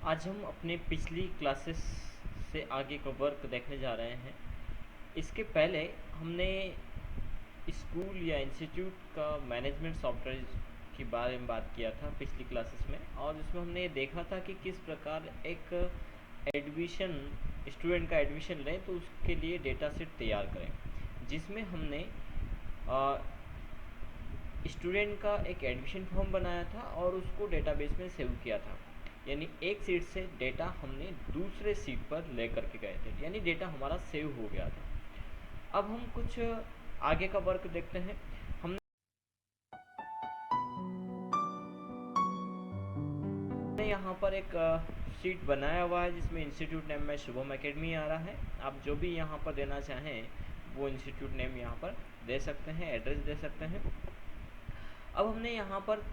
आज हम अपने पिछली क्लासेस से आगे का वर्क देखने जा रहे हैं। इसके पहले हमने स्कूल या इंस्टीट्यूट का मैनेजमेंट सॉफ्टवेयर के बारे में बात किया था पिछली क्लासेस में, और जिसमें हमने ये देखा था कि किस प्रकार एक एडमिशन स्टूडेंट का एडमिशन लें तो उसके लिए डेटा सेट तैयार करें, जिसमें हमने स्टूडेंट का एक एडमिशन फॉर्म बनाया था और उसको डेटाबेस में सेव किया था। यानी एक सीट से डेटा हमने दूसरे सीट पर ले करके गए थे, यानी डेटा हमारा सेव हो गया था। अब हम कुछ आगे का वर्क देखते हैं। हमने यहाँ पर एक सीट बनाया हुआ है जिसमें इंस्टीट्यूट नेम में शुभम एकेडमी आ रहा है। आप जो भी यहाँ पर देना चाहें वो इंस्टीट्यूट नेम यहाँ पर दे सकते हैं, एड्रेस दे सकते हैं। अब हमने यहाँ पर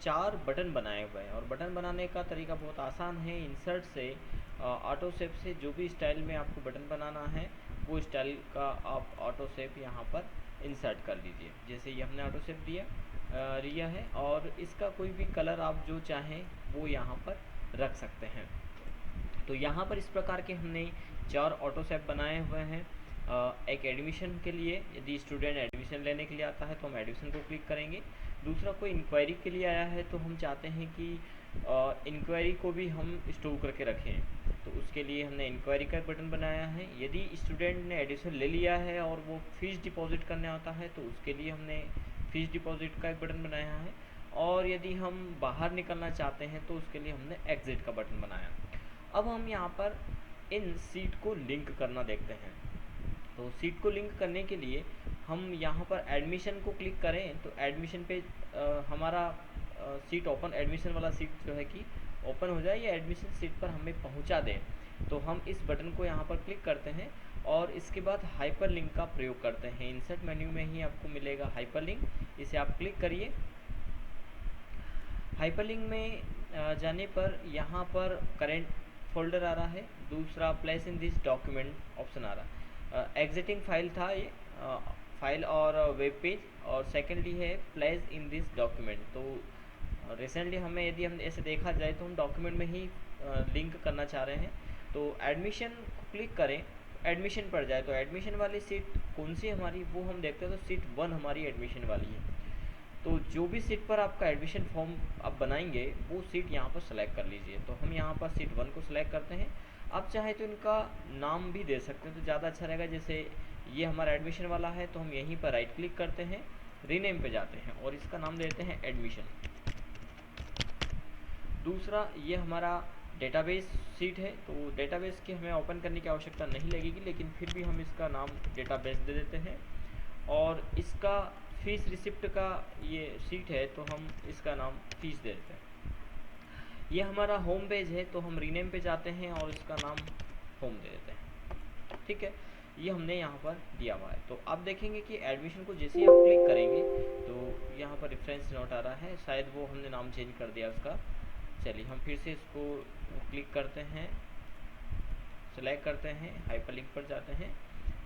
4 बटन बनाए हुए हैं और बटन बनाने का तरीका बहुत आसान है। इंसर्ट से ऑटो सेप से जो भी स्टाइल में आपको बटन बनाना है वो स्टाइल का आप ऑटो सेप यहाँ पर इंसर्ट कर लीजिए। जैसे ये हमने ऑटो सेप लिया है और इसका कोई भी कलर आप जो चाहें वो यहाँ पर रख सकते हैं। तो यहाँ पर इस प्रकार के हमने 4 ऑटो सेप बनाए हुए हैं। एक एडमिशन के लिए, यदि स्टूडेंट एडमिशन लेने के लिए आता है तो हम एडमिशन को क्लिक करेंगे। दूसरा, कोई इंक्वायरी के लिए आया है तो हम चाहते हैं कि इंक्वायरी को भी हम स्टोर करके रखें, तो उसके लिए हमने इंक्वायरी का एक बटन बनाया है। यदि स्टूडेंट ने एडमिशन ले लिया है और वो फीस डिपॉजिट करने आता है तो उसके लिए हमने फीस डिपॉजिट का एक बटन बनाया है। और यदि हम बाहर निकलना चाहते हैं तो उसके लिए हमने एग्जिट का बटन बनाया। अब हम यहाँ पर इन सीट को लिंक करना देखते हैं। तो सीट को लिंक करने के लिए हम यहाँ पर एडमिशन को क्लिक करें तो एडमिशन पे हमारा सीट ओपन, एडमिशन वाला सीट जो है कि ओपन हो जाए या एडमिशन सीट पर हमें पहुँचा दें। तो हम इस बटन को यहाँ पर क्लिक करते हैं और इसके बाद हाइपर लिंक का प्रयोग करते हैं। इंसर्ट मेन्यू में ही आपको मिलेगा हाइपर लिंक, इसे आप क्लिक करिए। हाइपरलिंक में जाने पर यहाँ पर करेंट फोल्डर आ रहा है, दूसरा place in this document option आ रहा है। एग्जिटिंग फाइल था ये, फाइल और वेब पेज, और सेकेंडली है प्लेस इन दिस डॉक्यूमेंट। तो रिसेंटली हमें, यदि हम ऐसे देखा जाए तो हम डॉक्यूमेंट में ही लिंक करना चाह रहे हैं। तो एडमिशन को क्लिक करें, एडमिशन पर जाए तो एडमिशन वाली सीट कौन सी हमारी वो हम देखते हैं। तो सीट 1 हमारी एडमिशन वाली है। तो जो भी सीट पर आपका एडमिशन फॉर्म आप बनाएंगे वो सीट यहाँ पर सेलेक्ट कर लीजिए। तो हम यहाँ पर सीट 1 को सिलेक्ट करते हैं। आप चाहे तो इनका नाम भी दे सकते हैं तो ज़्यादा अच्छा रहेगा। जैसे ये हमारा एडमिशन वाला है तो हम यहीं पर राइट क्लिक करते हैं, रीनेम पे जाते हैं और इसका नाम देते हैं एडमिशन। दूसरा, ये हमारा डेटाबेस सीट है तो डेटाबेस की हमें ओपन करने की आवश्यकता नहीं लगेगी, लेकिन फिर भी हम इसका नाम डेटाबेस दे देते हैं। और इसका फीस रिसिप्ट का ये सीट है तो हम इसका नाम फीस दे देते हैं। ये हमारा होम पेज है तो हम रीनेम पे जाते हैं और इसका नाम होम दे देते हैं। ठीक है, ये हमने यहाँ पर दिया हुआ है। तो आप देखेंगे कि एडमिशन को जैसे ही आप क्लिक करेंगे तो यहाँ पर रेफरेंस नोट आ रहा है, शायद वो हमने नाम चेंज कर दिया उसका। चलिए हम फिर से इसको क्लिक करते हैं, सेलेक्ट करते हैं, हाइपरलिंक पर जाते हैं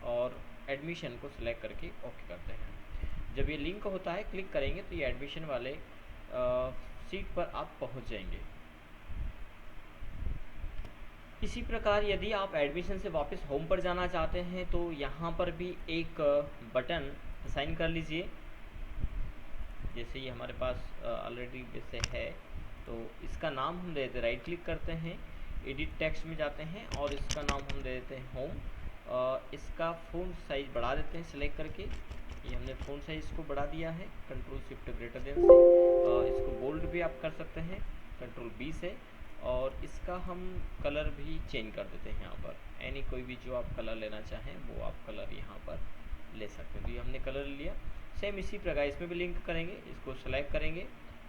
और एडमिशन को सिलेक्ट करके ओके करते हैं। जब ये लिंक होता है, क्लिक करेंगे तो ये एडमिशन वाले सीट पर आप पहुंच जाएंगे। इसी प्रकार यदि आप एडमिशन से वापस होम पर जाना चाहते हैं तो यहाँ पर भी एक बटन असाइन कर लीजिए। जैसे ये हमारे पास ऑलरेडी जैसे है तो इसका नाम हम दे देते, राइट क्लिक करते हैं, एडिट टेक्स्ट में जाते हैं और इसका नाम हम दे देते हैं होम। इसका फ़ॉन्ट साइज़ बढ़ा देते हैं सेलेक्ट करके। ये हमने फ़ॉन्ट साइज़ को बढ़ा दिया है कंट्रोल शिफ्ट ग्रेटर देन से। इसको बोल्ड भी आप कर सकते हैं कंट्रोल बी से। और इसका हम कलर भी चेंज कर देते हैं यहाँ पर, यानी कोई भी जो आप कलर लेना चाहें वो आप कलर यहाँ पर ले सकते हैं। तो ये हमने कलर लिया। सेम इसी प्रकार इसमें भी लिंक करेंगे, इसको सेलेक्ट करेंगे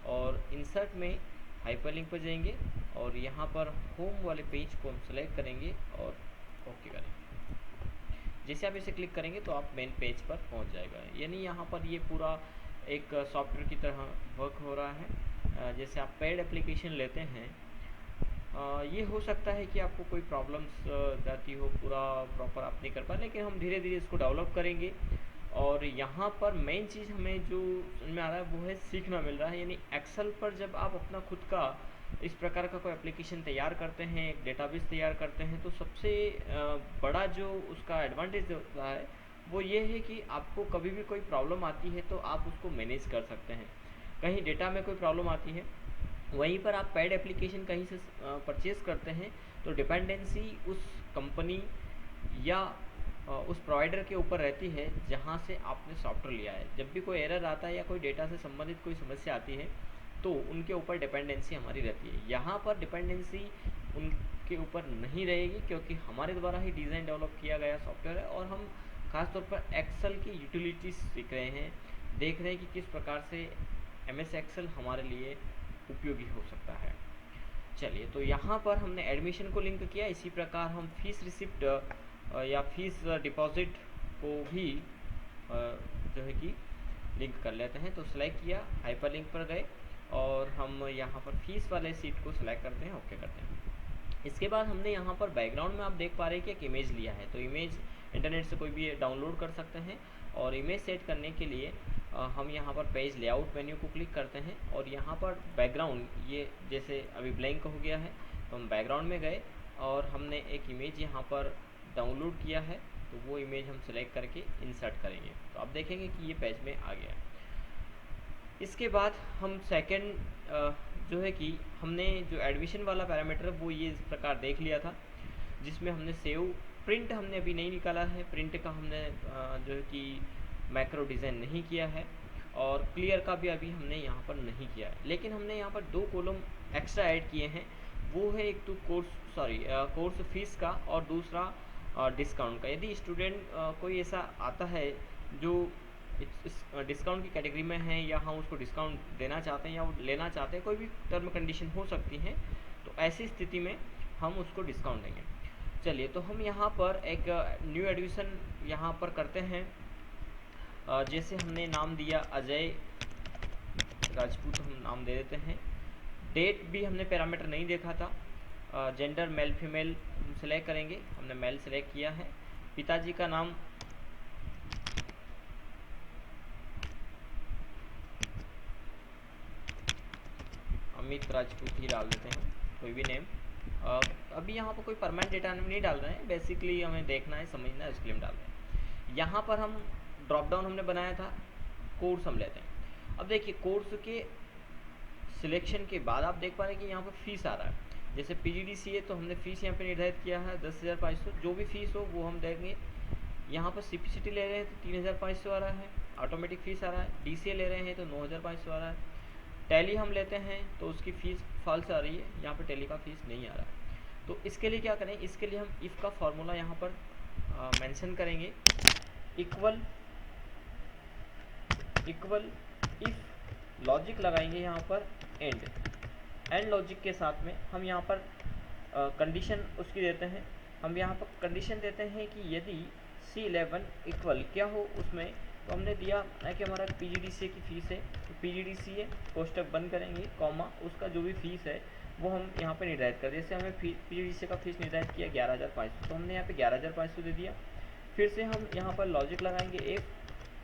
और इंसर्ट में हाइपरलिंक पर जाएंगे और यहाँ पर होम वाले पेज को हम सेलेक्ट करेंगे और ओके करेंगे। जैसे आप इसे क्लिक करेंगे तो आप मेन पेज पर पहुँच जाएगा। यानी यहाँ पर ये पूरा एक सॉफ्टवेयर की तरह वर्क हो रहा है। जैसे आप पेड एप्लीकेशन लेते हैं, ये हो सकता है कि आपको कोई प्रॉब्लम्स जाती हो, पूरा प्रॉपर आप नहीं कर पाए, लेकिन हम धीरे धीरे इसको डेवलप करेंगे। और यहाँ पर मेन चीज़ हमें जो समझ में आ रहा है वो है सीखना मिल रहा है। यानी एक्सेल पर जब आप अपना खुद का इस प्रकार का कोई एप्लीकेशन तैयार करते हैं, एक डेटाबेस तैयार करते हैं, तो सबसे बड़ा जो उसका एडवांटेज होता है वो ये है कि आपको कभी भी कोई प्रॉब्लम आती है तो आप उसको मैनेज कर सकते हैं। कहीं डेटा में कोई प्रॉब्लम आती है, वहीं पर आप पेड एप्लीकेशन कहीं से परचेज़ करते हैं, तो डिपेंडेंसी उस कंपनी या उस प्रोवाइडर के ऊपर रहती है जहाँ से आपने सॉफ्टवेयर लिया है। जब भी कोई एरर आता है या कोई डेटा से संबंधित कोई समस्या आती है तो उनके ऊपर डिपेंडेंसी हमारी रहती है। यहाँ पर डिपेंडेंसी उनके ऊपर नहीं रहेगी, क्योंकि हमारे द्वारा ही डिज़ाइन डेवलप किया गया सॉफ्टवेयर है और हम खासतौर पर एक्सेल की यूटिलिटीज़ सीख रहे हैं, देख रहे हैं कि किस प्रकार से MS एक्सेल हमारे लिए उपयोगी हो सकता है। चलिए, तो यहाँ पर हमने एडमिशन को लिंक किया, इसी प्रकार हम फीस रिसिप्ट या फीस डिपॉजिट को भी जो है कि लिंक कर लेते हैं। तो सिलेक्ट किया, हाइपर लिंक पर गए और हम यहाँ पर फीस वाले सीट को सिलेक्ट करते हैं, ओके करते हैं। इसके बाद हमने यहाँ पर बैकग्राउंड में आप देख पा रहे हैं कि एक इमेज लिया है, तो इमेज इंटरनेट से कोई भी डाउनलोड कर सकते हैं। और इमेज सेट करने के लिए हम यहाँ पर पेज लेआउट मेन्यू को क्लिक करते हैं और यहाँ पर बैकग्राउंड, ये जैसे अभी ब्लैंक हो गया है तो हम बैकग्राउंड में गए और हमने एक इमेज यहाँ पर डाउनलोड किया है, तो वो इमेज हम सेलेक्ट करके इंसर्ट करेंगे, तो आप देखेंगे कि ये पेज में आ गया। इसके बाद हम सेकंड जो है कि हमने जो एडमिशन वाला पैरामीटर वो ये इस प्रकार देख लिया था, जिसमें हमने सेव प्रिंट हमने अभी नहीं निकाला है, प्रिंट का हमने जो है कि मैक्रो डिज़ाइन नहीं किया है और क्लियर का भी अभी हमने यहाँ पर नहीं किया है। लेकिन हमने यहाँ पर 2 कॉलम एक्स्ट्रा ऐड किए हैं, वो है एक तो कोर्स फीस का और दूसरा डिस्काउंट का। यदि स्टूडेंट कोई ऐसा आता है जो इस डिस्काउंट की कैटेगरी में है या हम उसको डिस्काउंट देना चाहते हैं या वो लेना चाहते हैं, कोई भी टर्म कंडीशन हो सकती है, तो ऐसी स्थिति में हम उसको डिस्काउंट देंगे। चलिए, तो हम यहाँ पर एक न्यू एडमिशन यहाँ पर करते हैं। जैसे हमने नाम दिया अजय राजपूत, हम नाम दे देते हैं। डेट भी हमने पैरामीटर नहीं देखा था। जेंडर मेल फीमेल हम सेलेक्ट करेंगे, हमने मेल सेलेक्ट किया है। पिताजी का नाम अमित राजपूत ही डाल देते हैं, कोई भी नेम। अभी यहाँ पर कोई परमानेंट डेटा नहीं डाल रहे हैं, बेसिकली हमें देखना है, समझना है, इसके लिए हम डाल रहे हैं। यहाँ पर हम ड्रॉप डाउन हमने बनाया था, कोर्स हम लेते हैं। अब देखिए, कोर्स के सिलेक्शन के बाद आप देख पा रहे हैं कि यहाँ पर फीस आ रहा है। जैसे PGDC है तो हमने फ़ीस यहाँ पे निर्धारित किया है 10,500, जो भी फ़ीस हो वो हम देंगे। यहाँ पर CPCT ले रहे हैं तो 3,500 आ रहा है, ऑटोमेटिक फ़ीस आ रहा है। DCA ले रहे हैं तो 9,500 आ रहा है। टैली हम लेते हैं तो उसकी फ़ीस फॉल्स आ रही है, यहाँ पर टैली का फ़ीस नहीं आ रहा है। तो इसके लिए क्या करें, इसके लिए हम इफ़ का फॉर्मूला यहाँ पर मेंशन करेंगे, इक्वल इफ़ लॉजिक लगाएंगे यहाँ पर एंड लॉजिक के साथ में हम यहाँ पर कंडीशन उसकी देते हैं। हम यहाँ पर कंडीशन देते हैं कि यदि C11 इक्वल क्या हो उसमें, तो हमने दिया है कि हमारा PGDCA की फ़ीस है, तो PGDCA कोष्टक बंद करेंगे, कॉमा उसका जो भी फ़ीस है वो हम यहाँ पे निर्धारित कर। जैसे हमें PGDCA का फ़ीस निर्धारित किया 11,500, तो हमने यहाँ पे 11,500 दे दिया। फिर से हम यहाँ पर लॉजिक लगाएंगे, एफ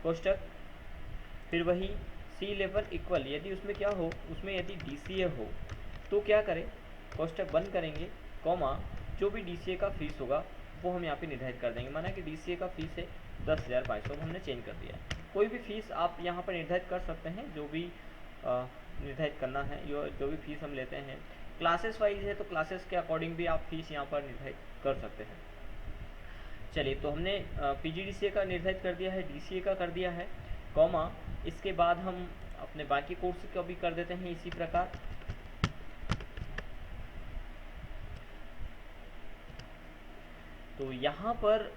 कोष्टक, फिर वही C11 इक्वल, यदि उसमें क्या हो, उसमें यदि DCA हो तो क्या करें, कोष्टक बंद करेंगे, कॉमा जो भी DCA का फ़ीस होगा वो हम यहाँ पे निर्धारित कर देंगे। माना कि DCA का फ़ीस है 10,500, हमने चेंज कर दिया। कोई भी फ़ीस आप यहाँ पर निर्धारित कर सकते हैं, जो भी निर्धारित करना है, जो भी फ़ीस हम लेते हैं। क्लासेस वाइज है तो क्लासेस के अकॉर्डिंग भी आप फीस यहाँ पर निर्धारित कर सकते हैं। चलिए, तो हमने PGDCA का निर्धारित कर दिया है, DCA का कर दिया है, कॉमा इसके बाद हम अपने बाकी कोर्स का भी कर देते हैं इसी प्रकार। तो यहाँ पर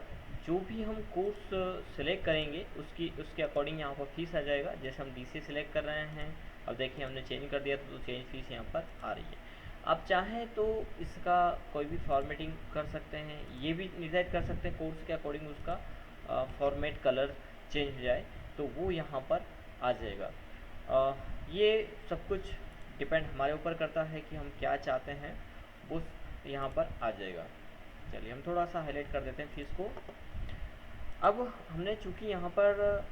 जो भी हम कोर्स सेलेक्ट करेंगे उसके अकॉर्डिंग यहाँ पर फीस आ जाएगा। जैसे हम DCA सेलेक्ट कर रहे हैं, अब देखिए हमने चेंज कर दिया तो चेंज फीस यहाँ पर आ रही है। आप चाहें तो इसका कोई भी फॉर्मेटिंग कर सकते हैं, ये भी निर्धारित कर सकते हैं कोर्स के अकॉर्डिंग उसका फॉर्मेट कलर चेंज हो जाए तो वो यहाँ पर आ जाएगा। ये सब कुछ डिपेंड हमारे ऊपर करता है कि हम क्या चाहते हैं, वो यहाँ पर आ जाएगा। चलिए, हम थोड़ा सा हाईलाइट कर देते हैं फीस को। अब हमने चूँकि यहाँ पर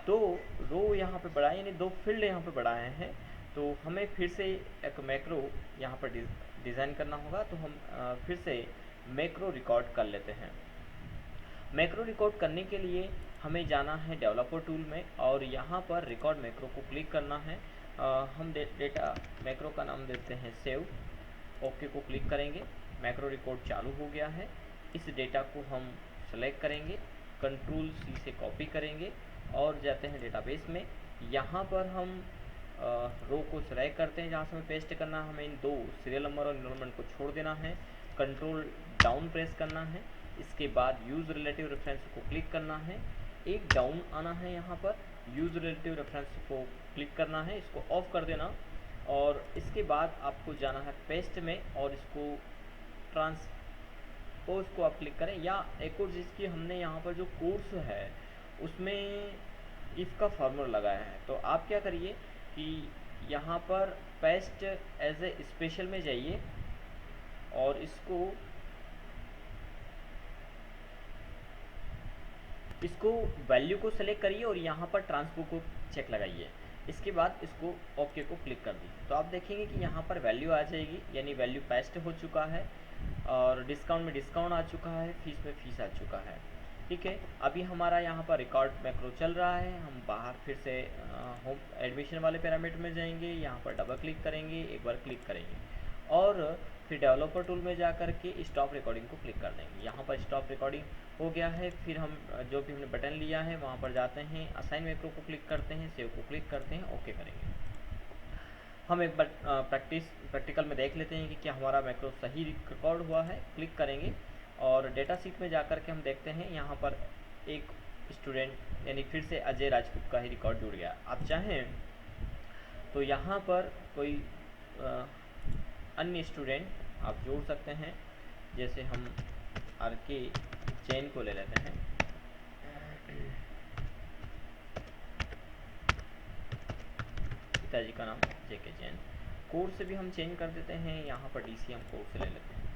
2 रो यहाँ पे बढ़ाए, यानी 2 फील्ड यहाँ पे बढ़ाए हैं, तो हमें फिर से एक मैक्रो यहाँ पर डिज़ाइन करना होगा। तो हम फिर से मैक्रो रिकॉर्ड कर लेते हैं। मैक्रो रिकॉर्ड करने के लिए हमें जाना है डेवलपर टूल में और यहाँ पर रिकॉर्ड मैक्रो को क्लिक करना है। हम डेटा मैक्रो का नाम देते हैं सेव। ओके को क्लिक करेंगे, मैक्रो रिकॉर्ड चालू हो गया है। इस डेटा को हम सेलेक्ट करेंगे, कंट्रोल सी से कॉपी करेंगे और जाते हैं डेटाबेस में। यहाँ पर हम रो को सेलेक्ट करते हैं जहाँ से हमें पेस्ट करना है। हमें इन दो सीरियल नंबर और इनरोलमेंट को छोड़ देना है, कंट्रोल डाउन प्रेस करना है। इसके बाद यूज़ रिलेटिव रेफरेंस को क्लिक करना है, एक डाउन आना है। यहाँ पर यूज़ रिलेटिव रेफरेंस को क्लिक करना है, इसको ऑफ कर देना और इसके बाद आपको जाना है पेस्ट में और इसको ट्रांसपोज को आप क्लिक करें। या एक और चीज़ की हमने यहाँ पर जो कोर्स है उसमें इफ़ का फार्मूला लगाया है, तो आप क्या करिए कि यहाँ पर पेस्ट एज ए स्पेशल में जाइए और इसको वैल्यू को सेलेक्ट करिए और यहाँ पर ट्रांसपोज को चेक लगाइए। इसके बाद इसको ओके को क्लिक कर दीजिए, तो आप देखेंगे कि यहाँ पर वैल्यू आ जाएगी, यानी वैल्यू पेस्ट हो चुका है और डिस्काउंट में डिस्काउंट आ चुका है, फीस में फीस आ चुका है। ठीक है, अभी हमारा यहाँ पर रिकॉर्ड मैक्रो चल रहा है। हम बाहर फिर से होम एडमिशन वाले पैरामीटर में जाएंगे, यहाँ पर डबल क्लिक करेंगे, एक बार क्लिक करेंगे और फिर डेवलपर टूल में जा कर के स्टॉप रिकॉर्डिंग को क्लिक कर देंगे। यहाँ पर स्टॉप रिकॉर्डिंग हो गया है। फिर हम जो भी हमने बटन लिया है वहाँ पर जाते हैं, असाइन मैक्रो को क्लिक करते हैं, सेव को क्लिक करते हैं, ओके करेंगे। हम एक बार प्रैक्टिकल में देख लेते हैं कि क्या हमारा मैक्रो सही रिकॉर्ड हुआ है। क्लिक करेंगे और डेटा सीट में जाकर के हम देखते हैं यहाँ पर एक स्टूडेंट यानी फिर से अजय राजपूत का ही रिकॉर्ड जुड़ गया। आप चाहें तो यहाँ पर कोई अन्य स्टूडेंट आप जोड़ सकते हैं, जैसे हम आर के जैन को ले लेते हैं। पिताजी का नाम जे के जैन। कोर्स से भी हम चेंज कर देते हैं, यहाँ पर DCM कोर्स ले लेते हैं,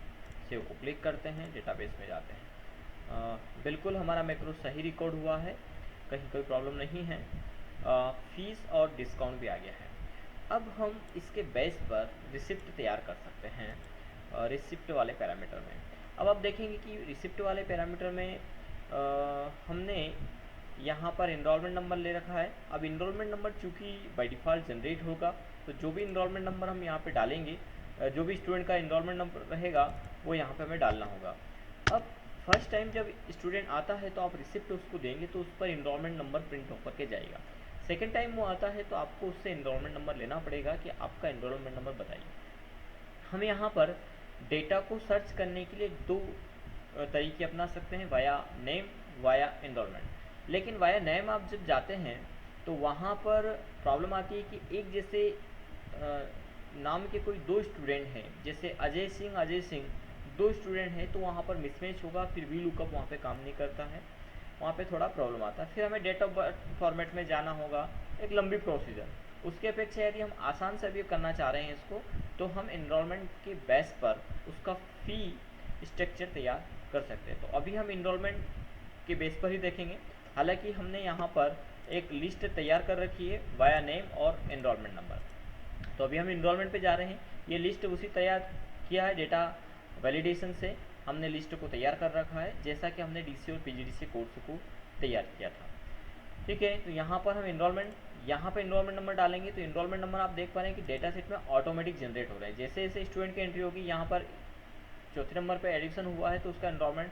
सेव को क्लिक करते हैं, डेटाबेस में जाते हैं। बिल्कुल हमारा मैक्रो सही रिकॉर्ड हुआ है, कहीं कोई प्रॉब्लम नहीं है। फीस और डिस्काउंट भी आ गया है। अब हम इसके बेस पर रिसिप्ट तैयार कर सकते हैं रिसिप्ट वाले पैरामीटर में। अब आप देखेंगे कि रिसिप्ट वाले पैरामीटर में हमने यहाँ पर इनरोलमेंट नंबर ले रखा है। अब इनरोलमेंट नंबर चूँकि बाय डिफ़ॉल्ट जनरेट होगा, तो जो भी इनरोलमेंट नंबर हम यहाँ पे डालेंगे, जो भी स्टूडेंट का इनरोलमेंट नंबर रहेगा वो यहाँ पे हमें डालना होगा। अब फर्स्ट टाइम जब स्टूडेंट आता है तो आप रिसिप्ट उसको देंगे तो उस पर इनरोलमेंट नंबर प्रिंट होकर के जाएगा। सेकेंड टाइम वो आता है तो आपको उससे इनरोलमेंट नंबर लेना पड़ेगा कि आपका इनरोलमेंट नंबर बताइए। हम यहाँ पर डेटा को सर्च करने के लिए दो तरीके अपना सकते हैं, वाया नेम, वाया इनरोलमेंट। लेकिन वाया नेम आप जब जाते हैं तो वहाँ पर प्रॉब्लम आती है कि एक जैसे नाम के कोई दो स्टूडेंट हैं, जैसे अजय सिंह दो स्टूडेंट हैं, तो वहाँ पर मिसमैच होगा, फिर वी लुकअप वहाँ पे काम नहीं करता है, वहाँ पे थोड़ा प्रॉब्लम आता है। फिर हमें डेट ऑफ बर्थ फॉर्मेट में जाना होगा, एक लंबी प्रोसीजर। उसके अपेक्षा यदि हम आसान से भी करना चाह रहे हैं इसको, तो हम इनरोलमेंट के बेस पर उसका फ़ी स्ट्रक्चर तैयार कर सकते हैं। तो अभी हम इनरोलमेंट के बेस पर ही देखेंगे। हालांकि हमने यहाँ पर एक लिस्ट तैयार कर रखी है वाया नेम और इनरोलमेंट नंबर। तो अभी हम इनरोलमेंट पे जा रहे हैं। ये लिस्ट उसी तैयार किया है, डेटा वैलिडेशन से हमने लिस्ट को तैयार कर रखा है, जैसा कि हमने DC और PGDC कोर्स को तैयार किया था। ठीक है, तो यहाँ पर हम यहाँ पर इनरोलमेंट नंबर डालेंगे तो इनरोलमेंट नंबर आप देख पा रहे हैं कि डेटा सेट में ऑटोमेटिक जनरेट हो रहा है। जैसे जैसे स्टूडेंट की एंट्री होगी, यहाँ पर चौथे नंबर पर एडिशन हुआ है तो उसका इनरोलमेंट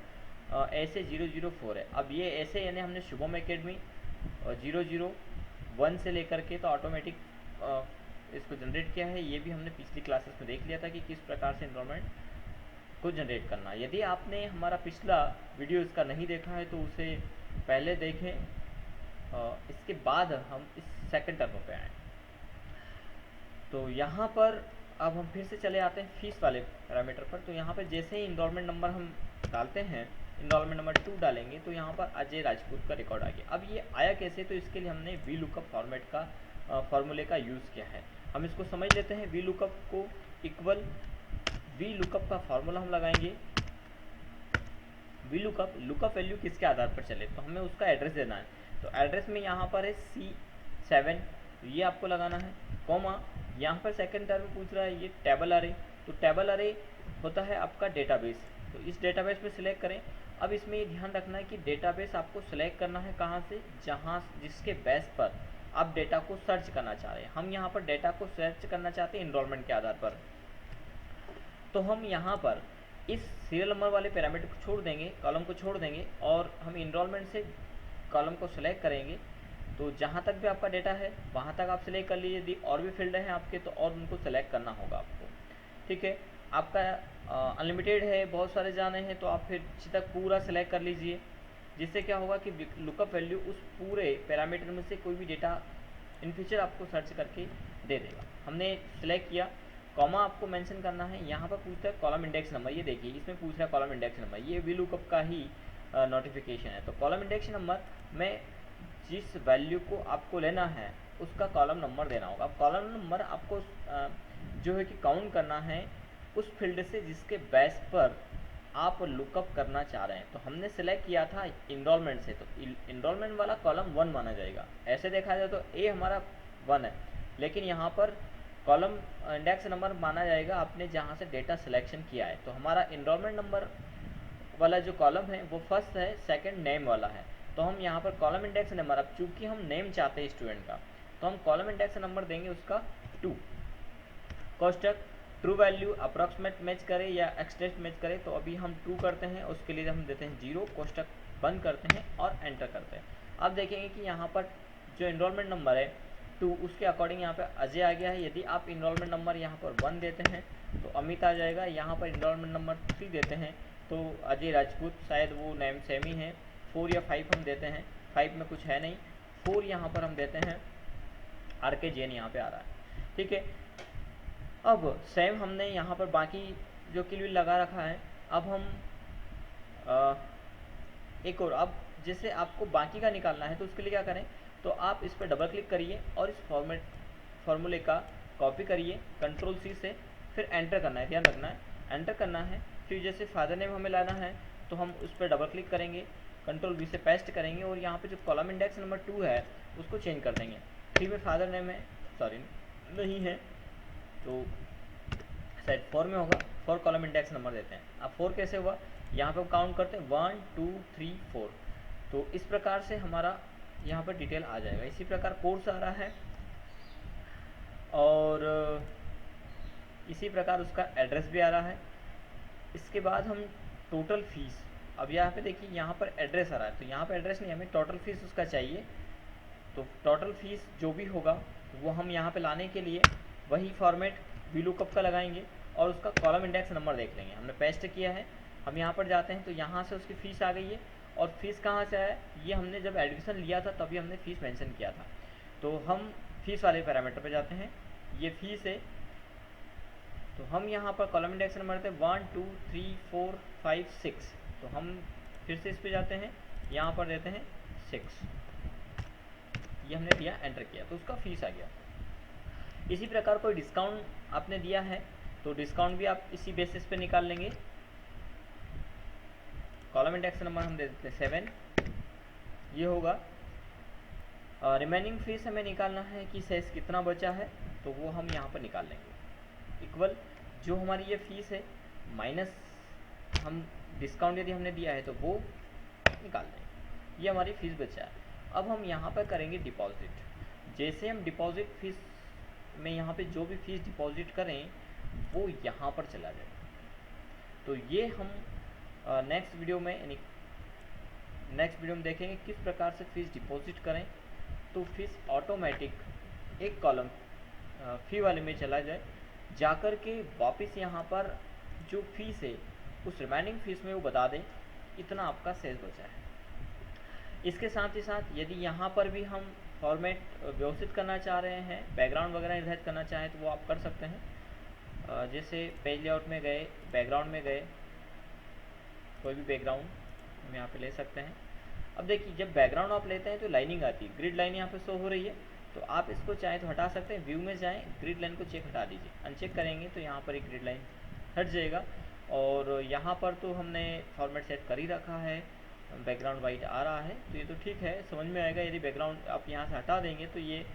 ऐसे 004 है। अब ये ऐसे यानी हमने शुभम एकेडमी 001 से लेकर के तो ऑटोमेटिक इसको जनरेट किया है। ये भी हमने पिछली क्लासेस में देख लिया था कि किस प्रकार से इनरोलमेंट को जनरेट करना। यदि आपने हमारा पिछला वीडियो इसका नहीं देखा है तो उसे पहले देखें, इसके बाद हम इस सेकंड टर्म पे आए। तो यहाँ पर अब हम फिर से चले आते हैं फीस वाले पैरामीटर पर। तो यहाँ पर जैसे ही इनरोलमेंट नंबर हम डालते हैं, इनरोलमेंट नंबर 2 डालेंगे तो यहाँ पर अजय राजपूत का रिकॉर्ड आ गया। अब ये आया कैसे, तो इसके लिए हमने वी लुकअप फॉर्मेट का फॉर्मूले का यूज़ किया है। हम इसको समझ लेते हैं। वी लुकअप को इक्वल वी लुकअप का फॉर्मूला हम लगाएंगे। वी लुकअप वैल्यू किसके आधार पर चले, तो हमें उसका एड्रेस देना है। तो एड्रेस में यहाँ पर है C7, ये आपको लगाना है, कॉमा यहाँ पर सेकंड टर्म पूछ रहा है ये टेबल अरे, तो टेबल अरे होता है आपका डेटाबेस, तो इस डेटाबेस में सिलेक्ट करें। अब इसमें ये ध्यान रखना है कि डेटाबेस आपको सिलेक्ट करना है कहाँ से, जहाँ जिसके बेस पर आप डेटा को सर्च करना चाह रहे हैं। हम यहाँ पर डेटा को सर्च करना चाहते हैं इनरोलमेंट के आधार पर, तो हम यहाँ पर इस सीरियल नंबर वाले पैरामीटर को छोड़ देंगे, कॉलम को छोड़ देंगे, और हम इनरोलमेंट से कॉलम को सिलेक्ट करेंगे। तो जहाँ तक भी आपका डेटा है वहाँ तक आप सिलेक्ट कर लीजिए। यदि और भी फील्ड हैं आपके तो और उनको सेलेक्ट करना होगा आपको, ठीक है। आपका अनलिमिटेड है, बहुत सारे जाने हैं, तो आप फिर नीचे तक पूरा सेलेक्ट कर लीजिए, जिससे क्या होगा कि लुकअप वैल्यू उस पूरे पैरामीटर में से कोई भी डेटा इन फ्यूचर आपको सर्च करके दे देगा। हमने सिलेक्ट किया, कॉमा आपको मेंशन करना है। यहाँ पर पूछता है कॉलम इंडेक्स नंबर, ये देखिए इसमें पूछ रहा है कॉलम इंडेक्स नंबर, ये वी लुकअप का ही नोटिफिकेशन है। तो कॉलम इंडेक्स नंबर में जिस वैल्यू को आपको लेना है उसका कॉलम नंबर देना होगा। अब कॉलम नंबर आपको जो है कि काउंट करना है उस फील्ड से जिसके बेस पर आप लुकअप करना चाह रहे हैं। तो हमने सेलेक्ट किया था इनरोलमेंट से, तो इनरोलमेंट वाला कॉलम 1 माना जाएगा। ऐसे देखा जाए तो ए हमारा 1 है, लेकिन यहाँ पर कॉलम इंडेक्स नंबर माना जाएगा आपने जहाँ से डेटा सिलेक्शन किया है। तो हमारा इनरोलमेंट नंबर वाला जो कॉलम है वो फर्स्ट है, सेकंड नेम वाला है। तो हम यहाँ पर कॉलम इंडेक्स नंबर, अब चूंकि हम नेम चाहते हैं स्टूडेंट का, तो हम कॉलम इंडेक्स नंबर देंगे उसका 2। कोष्टक ट्रू वैल्यू अप्रॉक्सीमेट मैच करे या एक्सटेस्ट मैच करे, तो अभी हम ट्रू करते हैं, उसके लिए हम देते हैं 0, कोष्टक बंद करते हैं और एंटर करते हैं। अब देखेंगे कि यहाँ पर जो इनरोलमेंट नंबर है 2, उसके अकॉर्डिंग यहाँ पे अजय आ गया है। यदि आप इनरोलमेंट नंबर यहाँ पर 1 देते हैं तो अमित आ जाएगा। यहाँ पर इनरोलमेंट नंबर 3 देते हैं तो अजय राजपूत, शायद वो नेम सेम ही है। 4 या 5 हम देते हैं, 5 में कुछ है नहीं, 4 यहाँ पर हम देते हैं, आर के जैन यहाँ पे आ रहा है, ठीक है। अब सेम हमने यहाँ पर बाकी जो क्लियर लगा रखा है। अब हम एक और, अब जैसे आपको बाकी का निकालना है तो उसके लिए क्या करें, तो आप इस पर डबल क्लिक करिए और इस फॉर्मूले का कॉपी करिए कंट्रोल सी से, फिर एंटर करना है, ध्यान रखना है एंटर करना है। फिर जैसे फादर नेम हमें लाना है तो हम उस पर डबल क्लिक करेंगे, कंट्रोल वी से पेस्ट करेंगे और यहाँ पे जो कॉलम इंडेक्स नंबर 2 है उसको चेंज कर देंगे। 3 में फादर नेम है, सॉरी नहीं है, तो शायद 4 में होगा, 4 कॉलम इंडेक्स नंबर देते हैं। अब 4 कैसे हुआ, यहाँ पे हम काउंट करते हैं 1 2 3 4, तो इस प्रकार से हमारा यहाँ पर डिटेल आ जाएगा। इसी प्रकार कोर्स आ रहा है और इसी प्रकार उसका एड्रेस भी आ रहा है। इसके बाद हम टोटल फीस, अब यहाँ पे देखिए यहाँ पर एड्रेस आ रहा है, तो यहाँ पे एड्रेस नहीं, हमें टोटल फीस उसका चाहिए। तो टोटल फीस जो भी होगा वो हम यहाँ पे लाने के लिए वही फॉर्मेट वी लुकअप का लगाएंगे और उसका कॉलम इंडेक्स नंबर देख लेंगे। हमने पेस्ट किया है, हम यहाँ पर जाते हैं तो यहाँ से उसकी फ़ीस आ गई है। और फीस कहाँ से आया, ये हमने जब एडमिशन लिया था तभी हमने फ़ीस मेंशन किया था। तो हम फीस वाले पैरामीटर पे जाते हैं, ये फीस है, तो हम यहाँ पर कॉलम इंडेक्स नंबर देते हैं 1 2 3 4 5 6, तो हम फिर से इस पे जाते हैं, यहाँ पर देते हैं 6, ये हमने दिया, एंटर किया तो उसका फीस आ गया। इसी प्रकार कोई डिस्काउंट आपने दिया है तो डिस्काउंट भी आप इसी बेसिस पे निकाल लेंगे। कॉलम इंडेक्स नंबर हम दे देते हैं 7, ये होगा। रिमेनिंग फीस हमें निकालना है कि शेष कितना बचा है, तो वो हम यहाँ पर निकाल लेंगे। इक्वल जो हमारी ये फीस है माइनस हम डिस्काउंट यदि हमने दिया है तो वो निकाल देंगे, ये हमारी फीस बचा है। अब हम यहाँ पर करेंगे डिपॉजिट। जैसे हम डिपॉजिट फीस में यहाँ पे जो भी फीस डिपॉजिट करें वो यहाँ पर चला जाए। तो ये हम नेक्स्ट वीडियो में देखेंगे किस प्रकार से फीस डिपॉजिट करें तो फीस ऑटोमेटिक एक कॉलम फी वाले में चला जाए, जाकर के वापस यहाँ पर जो फीस है उस रिमाइंडिंग फीस में वो बता दें इतना आपका शेष बचा है। इसके साथ ही साथ यदि यहाँ पर भी हम फॉर्मेट व्यवस्थित करना चाह रहे हैं, बैकग्राउंड वगैरह निर्धारित करना चाहें तो वो आप कर सकते हैं। जैसे पेज लेआउट में गए, बैकग्राउंड में गए, कोई भी बैकग्राउंड हम यहाँ पे ले सकते हैं। अब देखिए जब बैकग्राउंड आप लेते हैं तो लाइनिंग आती है, ग्रिड लाइन यहाँ पे शो हो रही है, तो आप इसको चाहे तो हटा सकते हैं। व्यू में जाएँ, ग्रिड लाइन को चेक हटा दीजिए, अनचेक करेंगे तो यहाँ पर एक ग्रिड लाइन हट जाएगा। और यहाँ पर तो हमने फॉर्मेट सेट कर ही रखा है, बैकग्राउंड वाइट आ रहा है, तो ये तो ठीक है, समझ में आएगा। यदि बैकग्राउंड आप यहाँ से हटा देंगे तो ये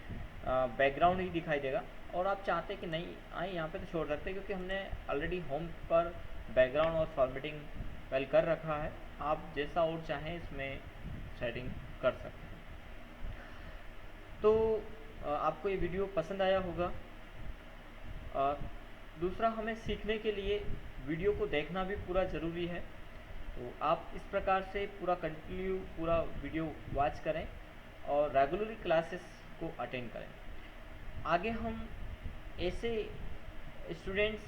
बैकग्राउंड ही दिखाई देगा और आप चाहते कि नहीं आए यहाँ पे तो छोड़ सकते हैं, क्योंकि हमने ऑलरेडी होम पर बैकग्राउंड और फॉर्मेटिंग वेल कर रखा है। आप जैसा और चाहें इसमें सेटिंग कर सकते हैं। तो आपको ये वीडियो पसंद आया होगा। दूसरा, हमें सीखने के लिए वीडियो को देखना भी पूरा ज़रूरी है। तो आप इस प्रकार से पूरा कंटिन्यू पूरा वीडियो वॉच करें और रेगुलरली क्लासेस को अटेंड करें। आगे हम ऐसे स्टूडेंट्स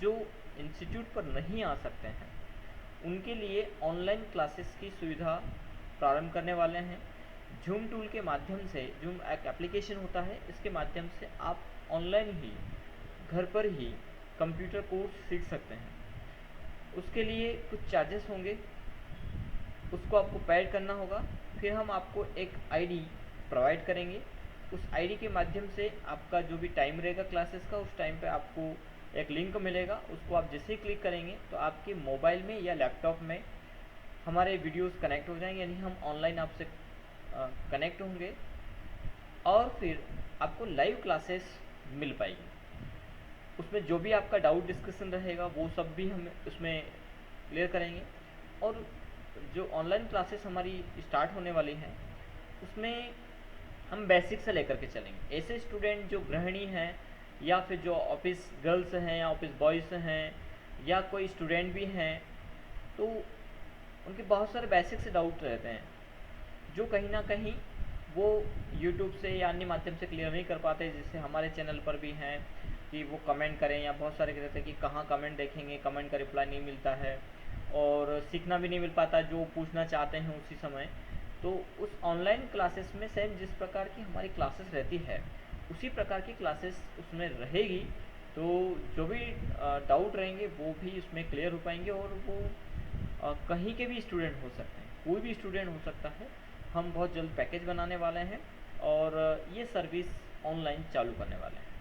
जो इंस्टीट्यूट पर नहीं आ सकते हैं उनके लिए ऑनलाइन क्लासेस की सुविधा प्रारंभ करने वाले हैं। जूम टूल के माध्यम से, जूम एक एप्लीकेशन होता है, इसके माध्यम से आप ऑनलाइन ही घर पर ही कंप्यूटर कोर्स सीख सकते हैं। उसके लिए कुछ चार्जेस होंगे, उसको आपको पेड करना होगा। फिर हम आपको एक आईडी प्रोवाइड करेंगे। उस आईडी के माध्यम से आपका जो भी टाइम रहेगा क्लासेस का, उस टाइम पे आपको एक लिंक मिलेगा। उसको आप जैसे ही क्लिक करेंगे तो आपके मोबाइल में या लैपटॉप में हमारे वीडियोस कनेक्ट हो जाएंगे, यानी हम ऑनलाइन आपसे कनेक्ट होंगे और फिर आपको लाइव क्लासेस मिल पाएगी। उसमें जो भी आपका डाउट डिस्कशन रहेगा वो सब भी हम उसमें क्लियर करेंगे। और जो ऑनलाइन क्लासेस हमारी स्टार्ट होने वाली हैं उसमें हम बेसिक से लेकर के चलेंगे। ऐसे स्टूडेंट जो गृहिणी हैं या फिर जो ऑफिस गर्ल्स हैं या ऑफिस बॉयज़ हैं या कोई स्टूडेंट भी हैं, तो उनके बहुत सारे बेसिक से डाउट रहते हैं जो कहीं ना कहीं वो यूट्यूब से या अन्य माध्यम से क्लियर नहीं कर पाते। जैसे हमारे चैनल पर भी हैं कि वो कमेंट करें, या बहुत सारे कहते हैं कि कहाँ कमेंट देखेंगे, कमेंट का रिप्लाई नहीं मिलता है और सीखना भी नहीं मिल पाता जो पूछना चाहते हैं उसी समय। तो उस ऑनलाइन क्लासेस में सेम जिस प्रकार की हमारी क्लासेस रहती है उसी प्रकार की क्लासेस उसमें रहेगी। तो जो भी डाउट रहेंगे वो भी उसमें क्लियर हो पाएंगे और वो कहीं के भी स्टूडेंट हो सकते हैं, कोई भी स्टूडेंट हो सकता है। हम बहुत जल्द पैकेज बनाने वाले हैं और ये सर्विस ऑनलाइन चालू करने वाले हैं।